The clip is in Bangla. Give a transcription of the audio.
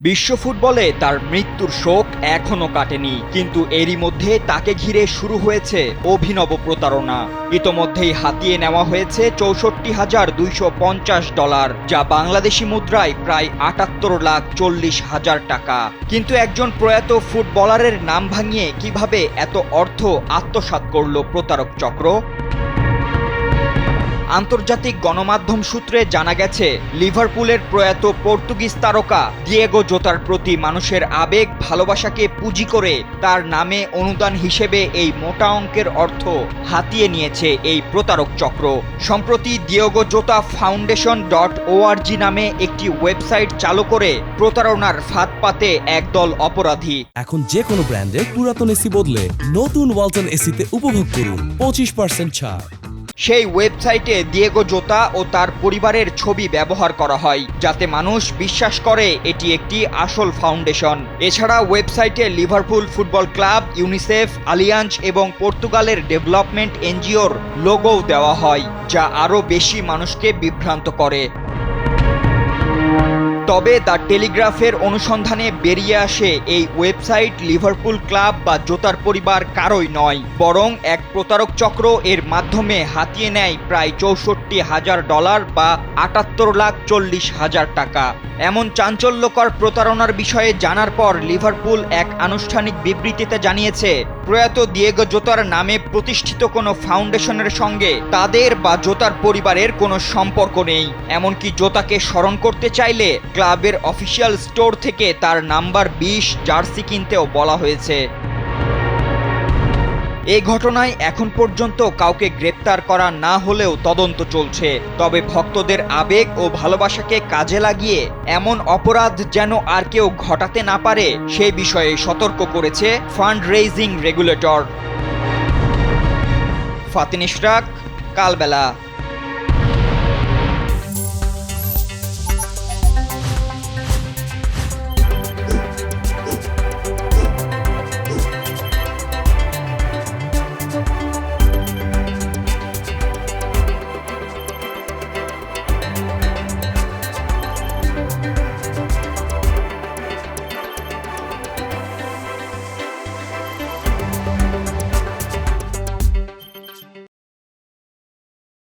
বিশ্ব ফুটবলে তার মৃত্যুর শোক এখনো কাটেনি, কিন্তু এরই মধ্যে তাকে ঘিরে শুরু হয়েছে অভিনব প্রতারণা। ইতোমধ্যেই হাতিয়ে নেওয়া হয়েছে $৬৪,২৫০, যা বাংলাদেশি মুদ্রায় প্রায় ৭৮,৪০,০০০ টাকা। কিন্তু একজন প্রয়াত ফুটবলারের নাম ভাঙিয়ে কিভাবে এত অর্থ আত্মসাৎ করল প্রতারক চক্র? আন্তর্জাতিক গণমাধ্যম সূত্রে জানা গেছে, লিভারপুলের প্রয়াত পর্তুগিজ তারকা দিয়েগো জোতার প্রতি মানুষের আবেগ ভালোবাসাকে পুঁজি করে তার নামে অনুদান হিসেবে এই মোটা অঙ্কের অর্থ হাতিয়ে নিয়েছে এই প্রতারক চক্র। সম্প্রতি দিয়েগো জোতা ফাউন্ডেশন.org নামে একটি ওয়েবসাইট চালু করে প্রতারণার ফাঁদ পাতে একদল অপরাধী। এখন যে কোনো ব্র্যান্ডের পুরাতন এসি বদলে নতুন ওয়ালটন এসিতে উপভোগ করুন 25% ছাড়। সেই ওয়েবসাইটে দিয়েগো জোতা ও তার পরিবারের ছবি ব্যবহার করা হয়, যাতে মানুষ বিশ্বাস করে এটি একটি আসল ফাউন্ডেশন। এছাড়া ওয়েবসাইটে Liverpool football club, UNICEF, Allianz এবং পর্তুগালের ডেভেলপমেন্ট এনজিওর লোগোও দেওয়া হয়, যা আরও বেশি মানুষকে বিভ্রান্ত করে। তবে দ্য টেলিগ্রাফের অনুসন্ধানে বেরিয়ে আসে, এই ওয়েবসাইট লিভারপুল ক্লাব বা জোতার পরিবার কারোই নয়, বরং এক প্রতারক চক্র এর মাধ্যমে হাতিয়ে নেয় প্রায় $৬৪,০০০ বা ৭৮,৪০,০০০ টাকা। এমন চাঞ্চল্যকর প্রতারণার বিষয়ে জানার পর লিভারপুল এক আনুষ্ঠানিক বিবৃতিতে জানিয়েছে, প্রয়াত দিয়েগো জোতার নামে প্রতিষ্ঠিত কোনো ফাউন্ডেশনের সঙ্গে তাদের বা জোতার পরিবারের কোনো সম্পর্ক নেই। এমনকি জোতাকে স্মরণ করতে চাইলে ক্লাবের অফিসিয়াল স্টোর থেকে তার নাম্বার ২০ জার্সি কিনতেও বলা হয়েছে। এই ঘটনায় এখন পর্যন্ত কাউকে গ্রেপ্তার করা না হলেও তদন্ত চলছে। তবে ভক্তদের আবেগ ও ভালোবাসাকে কাজে লাগিয়ে এমন অপরাধ যেন আর কেউ ঘটাতে না পারে, সে বিষয়ে সতর্ক করেছে fund raising regulator. Fatin Ishraq, কালবেলা।